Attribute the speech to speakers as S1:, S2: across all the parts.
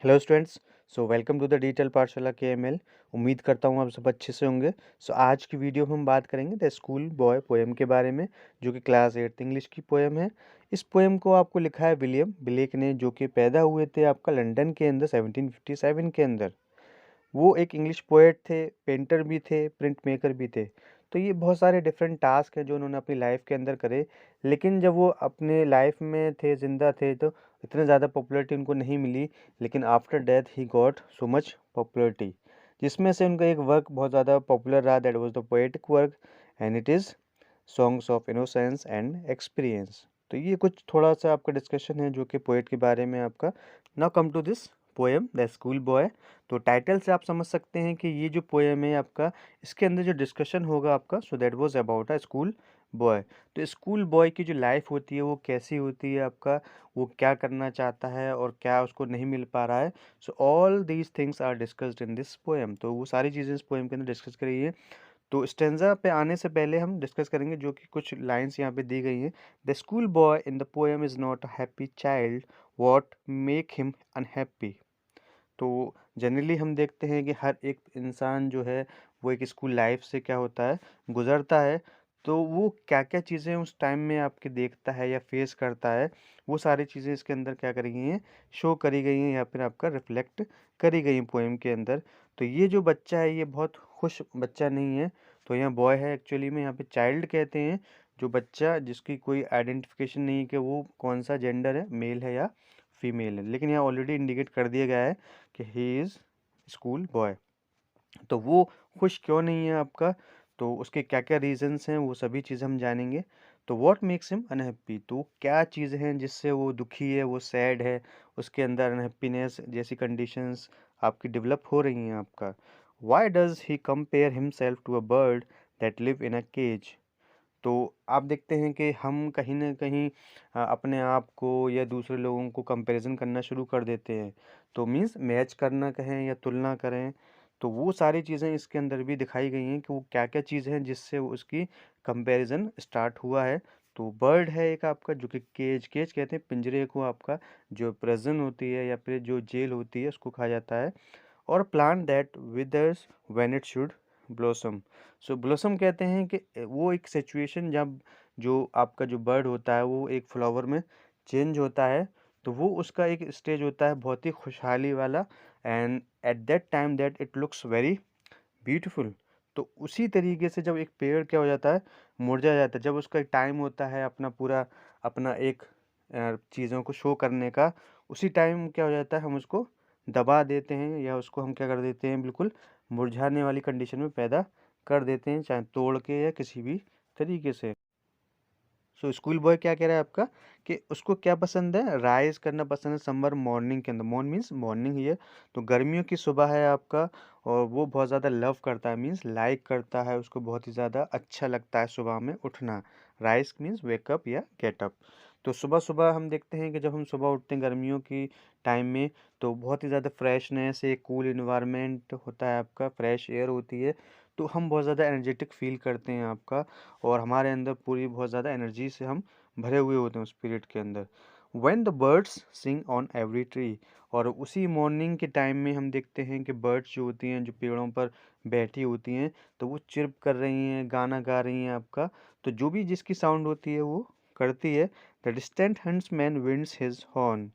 S1: Hello students. Welcome to the digital पाठशाला KML। उम्मीद करता हूँ आप सब अच्छे से होंगे। आज की वीडियो में हम बात करेंगे द स्कूल बॉय पोएम के बारे में, जो कि क्लास 8 इंग्लिश की पोएम है। इस पोएम को आपको लिखा है विलियम ब्लेक ने, जो कि पैदा हुए थे आपका लंदन के अंदर 1757 के अंदर। वो एक इंग्लिश पोएट थे, पेंटर भी थे, प्रिंट मेकर भी थे। तो ये बहुत सारे डिफरेंट टास्क हैं जो उन्होंने अपनी लाइफ के अंदर करे। लेकिन जब वो अपने लाइफ में थे, जिंदा थे, तो इतने ज़्यादा पॉपुलैरिटी उनको नहीं मिली। लेकिन after death he got so much popularity, जिसमें से उनका एक वर्क बहुत ज़्यादा पॉपुलर रहा। That was the poetic work and it is songs of innocence and experience. तो ये कुछ थोड़ा सा आपका डिस्कशन है जो कि पोएट के बारे में आपका। Now come to this poem the school boy. तो टाइटल से आप समझ सकते हैं कि ये जो पोएम है आपका, इसके अंदर जो डिस्कशन होगा आपका, so that was about a school boy. तो स्कूल बॉय की जो लाइफ होती है वो कैसी होती है आपका, वो क्या करना चाहता है और क्या उसको नहीं मिल पा रहा है। So all these things are discussed in this poem. तो वो सारी चीज़ें इस पोएम के अंदर डिस्कस करी है। तो स्टेंजा पे आने से पहले हम डिस्कस करेंगे जो कि कुछ लाइंस यहाँ पे दी गई हैं। The school boy in the poem is not a happy child, what make him unhappy. तो जनरली हम देखते हैं कि हर एक इंसान जो है वो एक स्कूल लाइफ से क्या होता है, गुजरता है। तो वो क्या क्या चीज़ें उस टाइम में आपके देखता है या फेस करता है, वो सारी चीज़ें इसके अंदर क्या करी गई हैं, शो करी गई हैं या फिर आपका रिफ्लेक्ट करी गई हैं पोएम के अंदर। तो ये जो बच्चा है ये बहुत खुश बच्चा नहीं है। तो यहाँ बॉय है, एक्चुअली में यहाँ पे चाइल्ड कहते हैं जो बच्चा जिसकी कोई आइडेंटिफिकेशन नहीं है कि वो कौन सा जेंडर है, मेल है या फीमेल है। लेकिन यहाँ ऑलरेडी इंडिकेट कर दिया गया है कि ही इज़ स्कूल बॉय। तो वो खुश क्यों नहीं है आपका, तो उसके क्या क्या रीजंस हैं वो सभी चीज़ें हम जानेंगे। तो व्हाट मेक्स हिम अनहैप्पी, तो क्या चीज़ें हैं जिससे वो दुखी है, वो सैड है, उसके अंदर अनहैप्पीनेस जैसी कंडीशंस आपकी डेवलप हो रही हैं आपका। Why does he compare himself to a bird that live in a cage. तो आप देखते हैं कि हम कहीं न कहीं अपने आप को या दूसरे लोगों को कंपैरिज़न करना शुरू कर देते हैं। तो मीन्स मैच करना कहें या तुलना करें, तो वो सारी चीज़ें इसके अंदर भी दिखाई गई हैं कि वो क्या-क्या चीज़ें हैं जिससे वो उसकी कंपैरिज़न स्टार्ट हुआ है। तो बर्ड है एक आपका जो कि केज केज कहते हैं पिंजरे को आपका, जो प्रिज़न होती है या फिर जो जेल होती है उसको कहा जाता है। और plant that withers when it should blossom. So blossom कहते हैं कि वो एक सिचुएशन जब जो आपका जो बर्ड होता है वो एक फ्लावर में चेंज होता है। तो वो उसका एक स्टेज होता है बहुत ही खुशहाली वाला, and at that time that it looks very beautiful. तो उसी तरीके से जब एक पेड़ क्या हो जाता है, मुरझा जाता है, जब उसका एक टाइम होता है अपना पूरा अपना एक चीज़ों को शो करने का, उसी टाइम क्या हो जाता है हम उसको दबा देते हैं या उसको हम क्या कर देते हैं, बिल्कुल मुरझाने वाली कंडीशन में पैदा कर देते हैं, चाहे तोड़ के या किसी भी तरीके से। सो स्कूल बॉय क्या कह रहा है आपका कि उसको क्या पसंद है, राइज करना पसंद है समर मॉर्निंग के अंदर। मॉर्निंग मीन्स मॉर्निंग ही है, तो गर्मियों की सुबह है आपका। और वो बहुत ज़्यादा लव करता है, मीन्स लाइक करता है, उसको बहुत ही ज़्यादा अच्छा लगता है सुबह में उठना। राइज मीन्स वेकअप या गेटअप। तो सुबह सुबह हम देखते हैं कि जब हम सुबह उठते हैं गर्मियों की टाइम में, तो बहुत ही ज़्यादा फ्रेशनेस, एक कूल इन्वायरमेंट होता है आपका, फ्रेश एयर होती है। तो हम बहुत ज़्यादा एनर्जेटिक फील करते हैं आपका, और हमारे अंदर पूरी बहुत ज़्यादा एनर्जी से हम भरे हुए होते हैं उस पीरियड के अंदर। When the birds sing on every tree. और उसी मॉर्निंग के टाइम में हम देखते हैं कि बर्ड्स जो होती हैं, जो पेड़ों पर बैठी होती हैं, तो वो चिर्प कर रही हैं, गाना गा रही हैं आपका। तो जो भी जिसकी साउंड होती है वो करती है। The distant huntsman winds his horn.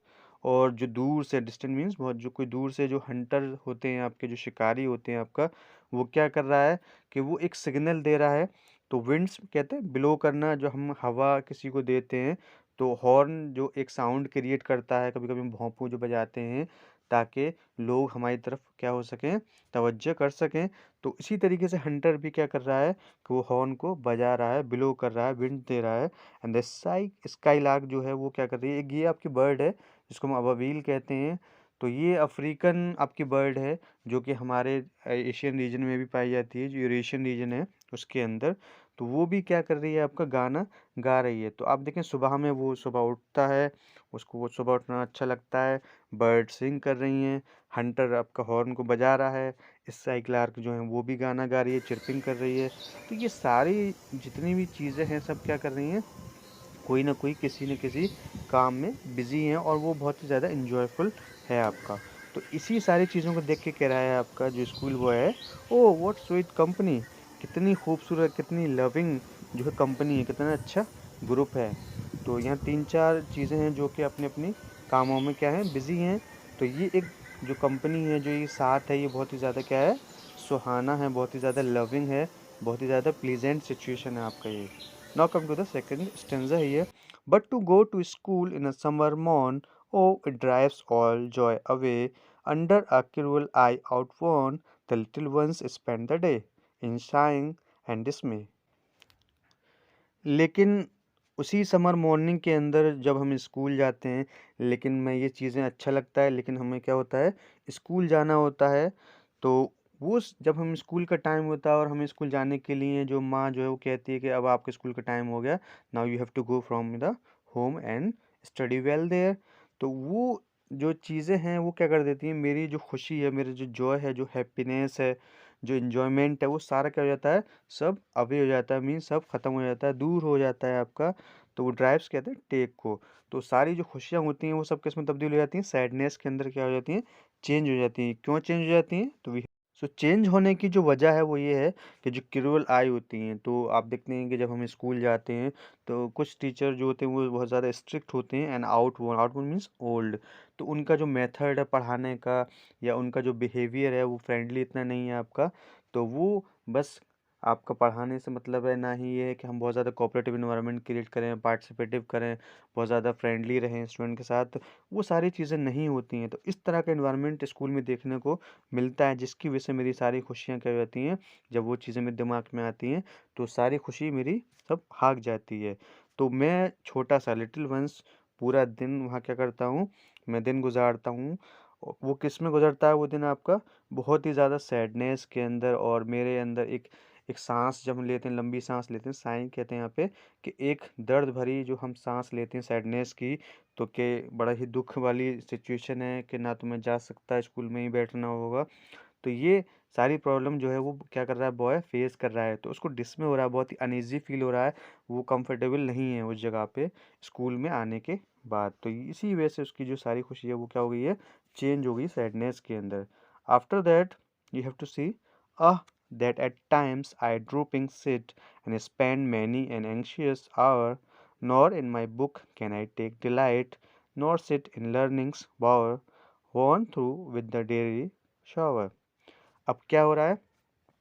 S1: और जो दूर से, डिस्टेंट मीन्स बहुत, जो कोई दूर से जो हंटर होते हैं आपके, जो शिकारी होते हैं आपका, वो क्या कर रहा है कि वो एक सिग्नल दे रहा है। तो विंड्स कहते हैं ब्लो करना, जो हम हवा किसी को देते हैं। तो हॉर्न जो एक साउंड क्रिएट करता है, कभी कभी हम भोंपू जो बजाते हैं, ताकि लोग हमारी तरफ क्या हो सकें, तवज्जो कर सकें। तो इसी तरीके से हंटर भी क्या कर रहा है कि वो हॉर्न को बजा रहा है, ब्लो कर रहा है, विंड दे रहा है। एंड द स्काई लार्क जो है वो क्या कर रही है, ये आपकी बर्ड है जिसको हम अबाबिल कहते हैं। तो ये अफ्रीकन आपकी बर्ड है जो कि हमारे एशियन रीजन में भी पाई जाती है, जो यूरेशियन रीजन है उसके अंदर। तो वो भी क्या कर रही है, आपका गाना गा रही है। तो आप देखें सुबह में वो सुबह उठता है, उसको वो सुबह उठना अच्छा लगता है, बर्ड सिंग कर रही हैं, हंटर आपका हॉर्न को बजा रहा है, स्काई क्लार्क जो है वो भी गाना गा रही है, चिरपिंग कर रही है। तो ये सारी जितनी भी चीज़ें हैं सब क्या कर रही हैं, कोई ना किसी काम में बिज़ी हैं, और वो बहुत ही ज़्यादा इन्जॉयफुल है आपका। तो इसी सारी चीज़ों को देख के कह रहा है आपका जो स्कूल बॉय है, ओह व्हाट स्वीट कंपनी, कितनी खूबसूरत, कितनी लविंग जो है कंपनी है, कितना अच्छा ग्रुप है। तो यहाँ 3-4 चीज़ें हैं जो कि अपनी-अपनी कामों में क्या है, बिज़ी हैं। तो ये एक जो कंपनी है, जो ये साथ है, ये बहुत ही ज़्यादा क्या है, सुहाना है, बहुत ही ज़्यादा लविंग है, बहुत ही ज़्यादा प्लीजेंट सिचुएशन है आपका ये। Now come to the second stanza here, but to go to school in a summer morn, oh, it drives all joy away. Under a cruel eye outworn, the little ones spend the day in sighing and dismay. लेकिन उसी summer morning के अंदर जब हम school जाते हैं, लेकिन मैं ये चीज़ें अच्छा लगता है, लेकिन हमें क्या होता है, स्कूल जाना होता है। तो जब हम स्कूल का टाइम होता है और हमें स्कूल जाने के लिए जो माँ जो है वो कहती है कि अब आपके स्कूल का टाइम हो गया, now you have to go from the home and study well there. तो वो जो चीज़ें हैं वो क्या कर देती हैं, मेरी जो खुशी है, मेरी जो जॉय है, जो हैप्पीनेस है, जो इन्जॉयमेंट है, वो सारा क्या हो जाता है, सब अवे हो जाता है, मीन्स सब खत्म हो जाता है, दूर हो जाता है आपका। तो वो ड्राइव्स कहते हैं टेक को। तो सारी जो खुशियाँ होती हैं वो सब किस में तब्दील हो जाती हैं, सैडनेस के अंदर क्या हो जाती हैं, चेंज हो जाती हैं। क्यों चेंज हो जाती हैं, तो सो चेंज होने की जो वजह है वो ये है कि जो क्रूअल आई होती हैं, तो आप देखते हैं कि जब हम स्कूल जाते हैं तो कुछ टीचर जो होते हैं वो बहुत ज़्यादा स्ट्रिक्ट होते हैं, एंड आउटवर्ड मीन्स ओल्ड। तो उनका जो मेथड है पढ़ाने का या उनका जो बिहेवियर है वो फ्रेंडली इतना नहीं है आपका। तो वो बस आपका पढ़ाने से मतलब है, ना ही ये है कि हम बहुत ज़्यादा कोऑपरेटिव इन्वायरमेंट क्रिएट करें, पार्टिसिपेटिव करें, बहुत ज़्यादा फ्रेंडली रहें स्टूडेंट के साथ, वो सारी चीज़ें नहीं होती हैं। तो इस तरह का इन्वायरमेंट स्कूल में देखने को मिलता है, जिसकी वजह से मेरी सारी खुशियाँ क्या हो जाती हैं, जब वो चीज़ें मेरे दिमाग में आती हैं तो सारी खुशी मेरी सब भाग जाती है। तो मैं छोटा सा लिटिल वंस पूरा दिन वहाँ क्या करता हूँ, मैं दिन गुजारता हूँ। वो किस में गुजरता है वो दिन आपका, बहुत ही ज़्यादा सैडनेस के अंदर, और मेरे अंदर एक एक सांस जब हम लेते हैं, लंबी सांस लेते हैं, साइं कहते हैं यहाँ पे, कि एक दर्द भरी जो हम सांस लेते हैं सैडनेस की, तो के बड़ा ही दुख वाली सिचुएशन है कि ना तो मैं जा सकता, स्कूल में ही बैठना होगा। तो ये सारी प्रॉब्लम जो है वो क्या कर रहा है, बॉय फेस कर रहा है। तो उसको डिसमे हो रहा है, बहुत ही अनईजी फील हो रहा है, वो कंफर्टेबल नहीं है उस जगह पे स्कूल में आने के बाद। तो इसी वजह से उसकी जो सारी खुशी है वो क्या हो गई है, चेंज हो गई सैडनेस के अंदर। After that you have to see ah that at times I drooping sit and spend many an anxious hour, nor in my book can I take delight, nor sit in learning's bower, worn through with the daily shower। अब क्या हो रहा है,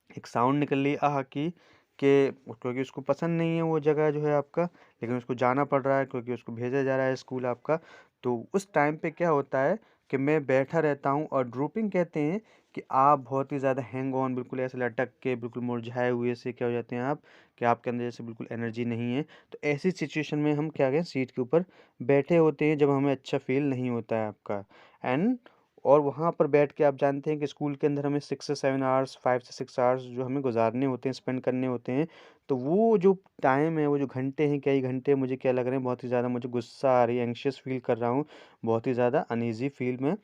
S1: एक sound निकल रही आह की, कि क्योंकि उसको पसंद नहीं है वो जगह जो है आपका, लेकिन उसको जाना पड़ रहा है क्योंकि उसको भेजा जा रहा है स्कूल आपका। तो उस टाइम पे क्या होता है कि मैं बैठा रहता हूँ, और ड्रूपिंग कहते हैं कि आप बहुत ही ज़्यादा हैंग ऑन, बिल्कुल ऐसे लटक के, बिल्कुल मुरझाए हुए से क्या हो जाते हैं आप, कि आपके अंदर जैसे बिल्कुल एनर्जी नहीं है। तो ऐसी सिचुएशन में हम क्या कहें, सीट के ऊपर बैठे होते हैं जब हमें अच्छा फील नहीं होता है आपका। एंड और वहाँ पर बैठ के आप जानते हैं कि स्कूल के अंदर हमें 6 से 7 आवर्स, 5 से 6 आवर्स जो हमें गुज़ारने होते हैं, स्पेंड करने होते हैं। तो वो जो टाइम है, वो जो घंटे हैं, कई घंटे मुझे क्या लग रहे हैं, बहुत ही ज़्यादा मुझे गुस्सा आ रही है, एंग्ज़ियस फ़ील कर रहा हूँ, बहुत ही ज़्यादा अनईज़ी फ़ील मैं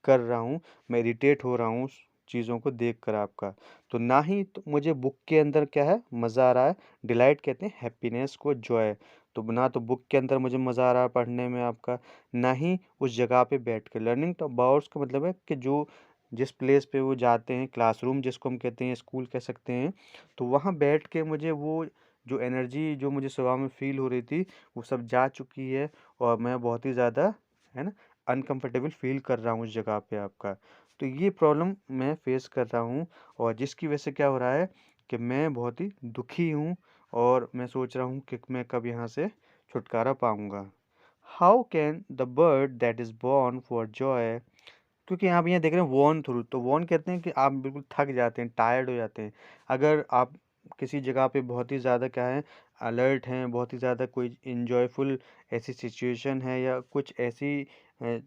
S1: कर रहा हूँ, मैं इरिटेट हो रहा हूँ उस चीज़ों को देखकर आपका। तो ना ही तो मुझे बुक के अंदर क्या है, मज़ा आ रहा है, डिलाइट कहते हैं हैप्पीनेस को, जॉय। तो ना तो बुक के अंदर मुझे मज़ा आ रहा है पढ़ने में आपका, ना ही उस जगह पे बैठ के। लर्निंग तो अबाउट्स का मतलब है कि जो जिस प्लेस पे वो जाते हैं, क्लासरूम जिसको हम कहते हैं, स्कूल कह सकते हैं, तो वहाँ बैठ के मुझे वो जो एनर्जी जो मुझे सुबह में फ़ील हो रही थी, वो सब जा चुकी है, और मैं बहुत ही ज़्यादा, है ना, अनकंफर्टेबल फ़ील कर रहा हूँ उस जगह पे आपका। तो ये प्रॉब्लम मैं फ़ेस कर रहा हूँ, और जिसकी वजह से क्या हो रहा है कि मैं बहुत ही दुखी हूँ, और मैं सोच रहा हूँ कि मैं कब यहाँ से छुटकारा पाऊँगा। How can the bird that is born for joy, क्योंकि आप यहाँ देख रहे हैं वॉर्न थ्रू, तो वॉर्न कहते हैं कि आप बिल्कुल थक जाते हैं, टायर्ड हो जाते हैं। अगर आप किसी जगह पे बहुत ही ज़्यादा क्या है, अलर्ट हैं, बहुत ही ज़्यादा कोई इन्जॉयफुल ऐसी सिचुएशन है, या कुछ ऐसी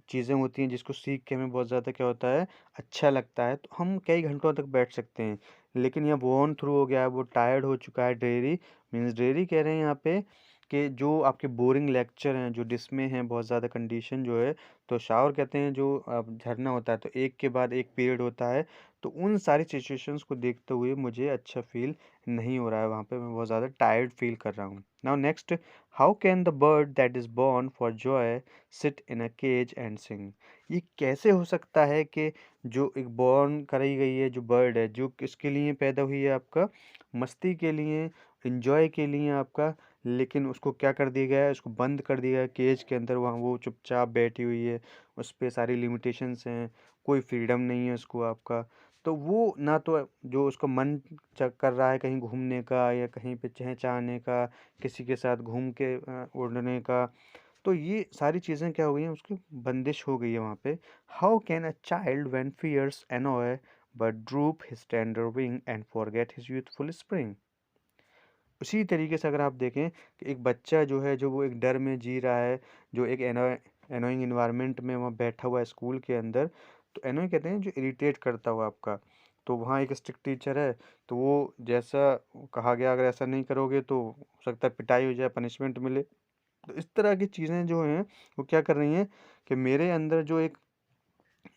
S1: चीज़ें होती हैं जिसको सीख के हमें बहुत ज़्यादा क्या होता है, अच्छा लगता है, तो हम कई घंटों तक बैठ सकते हैं। लेकिन यहाँ वॉर्न थ्रू हो गया है, वो टायर्ड हो चुका है, ड्रेरी मीन्स ड्रेरी कह रहे हैं यहाँ पे, कि जो आपके बोरिंग लेक्चर हैं, जो डिसमे हैं, बहुत ज़्यादा कंडीशन जो है, तो शावर कहते हैं जो झरना होता है, तो एक के बाद एक पीरियड होता है। तो उन सारी सिचुएशंस को देखते हुए मुझे अच्छा फ़ील नहीं हो रहा है, वहाँ पे मैं बहुत ज़्यादा टायर्ड फ़ील कर रहा हूँ। Now next, how can the bird that is born for joy sit in a cage and sing? ये कैसे हो सकता है कि जो एक बॉर्न कराई गई है जो बर्ड है, जो किसके लिए पैदा हुई है आपका? मस्ती के लिए, एन्जॉय के लिए आपका, लेकिन उसको क्या कर दिया गया है, उसको बंद कर दिया है केज के अंदर, वहाँ वो चुपचाप बैठी हुई है, उस पे सारी लिमिटेशंस हैं, कोई फ्रीडम नहीं है उसको आपका। तो वो ना तो जो उसका मन कर रहा है कहीं घूमने का या कहीं पे चहचहाने का, किसी के साथ घूम के उड़ने का, तो ये सारी चीज़ें क्या हो गई हैं, उसकी बंदिश हो गई है वहाँ पे। How can a child when fears annoy but droop his tender wing and forget his youthful spring? उसी तरीके से अगर आप देखें कि एक बच्चा जो है, जो वो एक डर में जी रहा है, जो एक एनोइंग इन्वायरमेंट में वहाँ बैठा हुआ है स्कूल के अंदर, तो एनोइंग कहते हैं जो इरिटेट करता हुआ आपका। तो वहाँ एक स्ट्रिक्ट टीचर है, तो वो जैसा कहा गया अगर ऐसा नहीं करोगे तो हो सकता है पिटाई हो जाए, पनिशमेंट मिले। तो इस तरह की चीज़ें जो हैं वो क्या कर रही हैं कि मेरे अंदर जो एक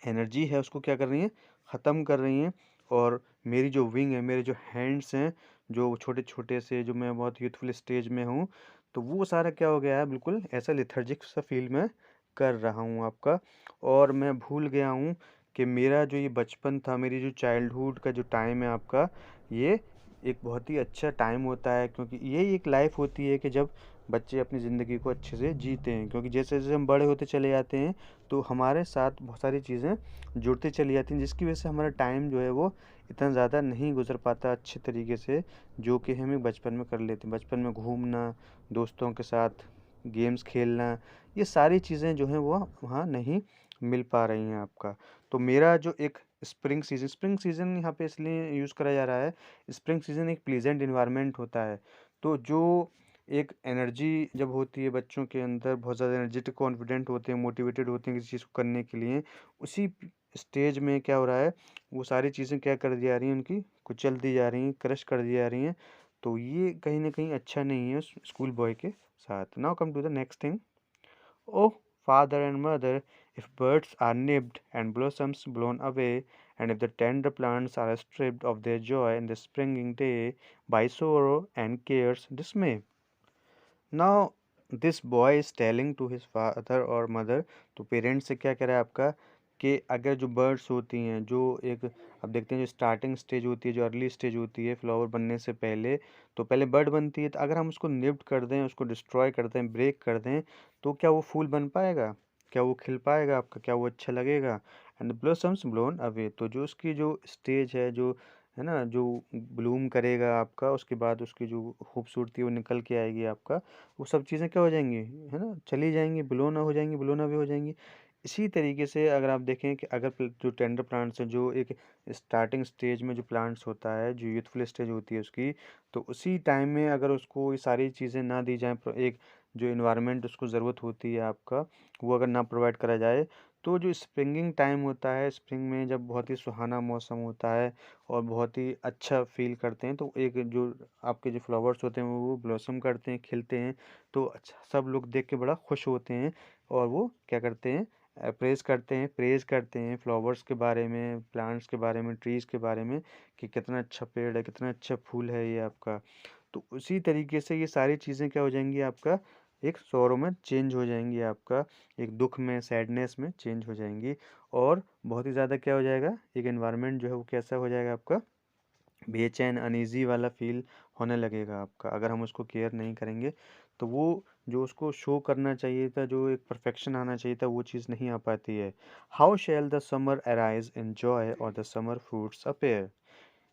S1: एनर्जी है उसको क्या कर रही हैं, ख़त्म कर रही हैं। और मेरी जो विंग है, मेरे जो हैंड्स हैं, जो छोटे-छोटे से, जो मैं बहुत यूथफुल स्टेज में हूँ, तो वो सारा क्या हो गया है, बिल्कुल ऐसा लेथर्जिक सा फ़ील मैं कर रहा हूँ आपका। और मैं भूल गया हूँ कि मेरा जो ये बचपन था, मेरी जो चाइल्डहुड का जो टाइम है आपका, ये एक बहुत ही अच्छा टाइम होता है, क्योंकि यही एक लाइफ़ होती है कि जब बच्चे अपनी ज़िंदगी को अच्छे से जीते हैं। क्योंकि जैसे-जैसे हम बड़े होते चले जाते हैं, तो हमारे साथ बहुत सारी चीज़ें जुड़ती चली जाती हैं, जिसकी वजह से हमारा टाइम जो है वो इतना ज़्यादा नहीं गुज़र पाता अच्छे तरीके से, जो कि हम एक बचपन में कर लेते हैं। बचपन में घूमना, दोस्तों के साथ गेम्स खेलना, ये सारी चीज़ें जो हैं वो वहाँ नहीं मिल पा रही हैं आपका। तो मेरा जो एक स्प्रिंग सीज़न यहाँ पे इसलिए यूज़ करा जा रहा है, स्प्रिंग सीज़न एक प्लेज़ेंट एनवायरनमेंट होता है। तो जो एक एनर्जी जब होती है बच्चों के अंदर, बहुत ज़्यादा एनर्जेटिक, कॉन्फिडेंट होते हैं, मोटिवेटेड होते हैं किसी चीज़ को करने के लिए, उसी स्टेज में क्या हो रहा है, वो सारी चीज़ें क्या कर दी जा रही हैं, उनकी कुचल दी जा रही हैं, क्रश कर दी जा रही हैं। तो ये कहीं न कहीं अच्छा नहीं है स्कूल बॉय के साथ। Now come to the next thing. Oh, father and mother, if birds are nipped and blossoms blown away, and if the tender plants are stripped of their joy in the springing day by sorrow and care's dismay. Now, this boy is telling to his father और mother, तो parents से क्या कह रहा है आपका, कि अगर जो बर्ड्स होती हैं, जो एक अब देखते हैं जो स्टार्टिंग स्टेज होती है, जो अर्ली स्टेज होती है फ्लावर बनने से पहले, तो पहले बर्ड बनती है, तो अगर हम उसको निप्ट कर दें, उसको डिस्ट्रॉय कर दें, ब्रेक कर दें, तो क्या वो फूल बन पाएगा? क्या वो खिल पाएगा आपका? क्या वो अच्छा लगेगा? एंड ब्लॉसम्स ब्लोन अवे, तो जो उसकी जो स्टेज है ना, जो ब्लूम करेगा आपका, उसके बाद उसकी जो खूबसूरती है वो निकल के आएगी आपका, वो सब चीज़ें क्या हो जाएँगी, है ना, चली जाएँगी, ब्लोन हो जाएँगी, ब्लोन अवे हो जाएँगी। इसी तरीके से अगर आप देखें कि अगर जो टेंडर प्लांट्स हैं, जो एक स्टार्टिंग स्टेज में जो प्लांट्स होता है, जो यूथफुल स्टेज होती है उसकी, तो उसी टाइम में अगर उसको ये सारी चीज़ें ना दी जाएँ, एक जो इन्वायरमेंट उसको ज़रूरत होती है आपका, वो अगर ना प्रोवाइड करा जाए, तो जो स्प्रिंगिंग टाइम होता है, स्प्रिंग में जब बहुत ही सुहाना मौसम होता है और बहुत ही अच्छा फ़ील करते हैं, तो एक जो आपके जो फ्लावर्स होते हैं वो ब्लॉसम करते हैं, खिलते हैं, तो अच्छा सब लोग देख के बड़ा खुश होते हैं। और वो क्या करते हैं, प्रेज़ करते हैं फ्लावर्स के बारे में, प्लांट्स के बारे में, ट्रीज़ के बारे में, कि कितना अच्छा पेड़ है, कितना अच्छा फूल है ये आपका। तो उसी तरीके से ये सारी चीज़ें क्या हो जाएँगी आपका, एक सौरों में चेंज हो जाएँगी आपका, एक दुःख में, सैडनेस में चेंज हो जाएँगी। और बहुत ही ज़्यादा क्या हो जाएगा, एक एनवायरनमेंट जो है वो कैसा हो जाएगा आपका, बेचैन, अनईज़ी वाला फ़ील होने लगेगा आपका। अगर हम उसको केयर नहीं करेंगे, तो वो जो उसको शो करना चाहिए था, जो एक परफेक्शन आना चाहिए था, वो चीज़ नहीं आ पाती है। How shell the summer arise in joy और द समर फ्रूट्स अपीयर?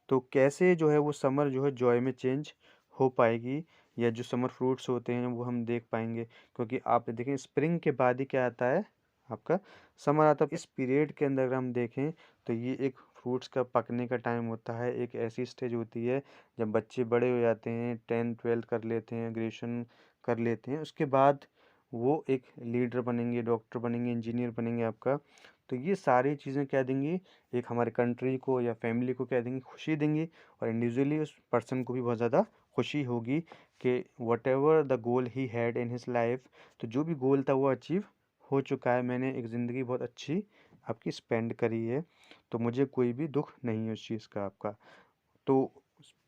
S1: तो कैसे जो है वो समर जो है जॉय में चेंज हो पाएगी, या जो समर फ्रूट्स होते हैं वो हम देख पाएँगे? क्योंकि आप देखें स्प्रिंग के बाद ही क्या आता है आपका, समर आता है। इस पीरियड के अंदर अगर हम देखें, तो ये एक फ्रूट्स का पकने का टाइम होता है, एक ऐसी स्टेज होती है जब बच्चे बड़े हो जाते हैं, 10th-12th कर लेते हैं, ग्रेजुएशन कर लेते हैं, उसके बाद वो एक लीडर बनेंगे, डॉक्टर बनेंगे, इंजीनियर बनेंगे आपका। तो ये सारी चीज़ें क्या देंगी, एक हमारे कंट्री को या फैमिली को क्या देंगी, खुशी देंगी। और इंडिविजुअली उस पर्सन को भी बहुत ज़्यादा खुशी होगी कि whatever the goal he had in his life, तो जो भी गोल था वो अचीव हो चुका है, मैंने एक ज़िंदगी बहुत अच्छी आपकी स्पेंड करी है, तो मुझे कोई भी दुःख नहीं है उस चीज़ का आपका। तो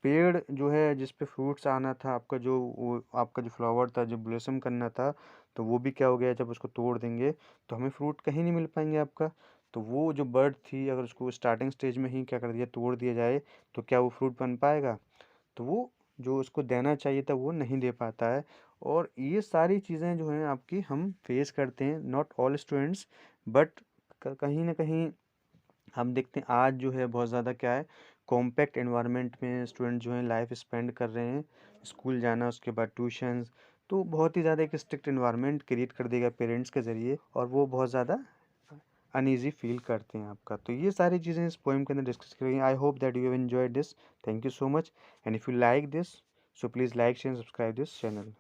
S1: पेड़ जो है जिस पे फ्रूट्स आना था आपका, जो वो आपका जो फ्लावर था, जो ब्लॉसम करना था, तो वो भी क्या हो गया, जब उसको तोड़ देंगे तो हमें फ्रूट कहीं नहीं मिल पाएंगे आपका। तो वो जो बर्ड थी, अगर उसको स्टार्टिंग स्टेज में ही क्या कर दिया, तोड़ दिया जाए, तो क्या वो फ्रूट बन पाएगा? तो वो जो उसको देना चाहिए था वो नहीं दे पाता है। और ये सारी चीज़ें जो हैं आपकी हम फेस करते हैं, नॉट ऑल स्टूडेंट्स, बट कहीं ना कहीं हम देखते हैं आज जो है बहुत ज़्यादा क्या है, कॉम्पैक्ट एनवायरनमेंट में स्टूडेंट जो हैं लाइफ स्पेंड कर रहे हैं। स्कूल जाना, उसके बाद ट्यूशन्स, तो बहुत ही ज़्यादा एक स्ट्रिक्ट एनवायरनमेंट क्रिएट कर देगा पेरेंट्स के ज़रिए, और वो बहुत ज़्यादा अनईजी फील करते हैं आपका। तो ये सारी चीज़ें इस पोएम के अंदर डिस्कस करेंगे। I hope that you have enjoyed this. Thank you so much, and if you like this, so please like share subscribe this channel.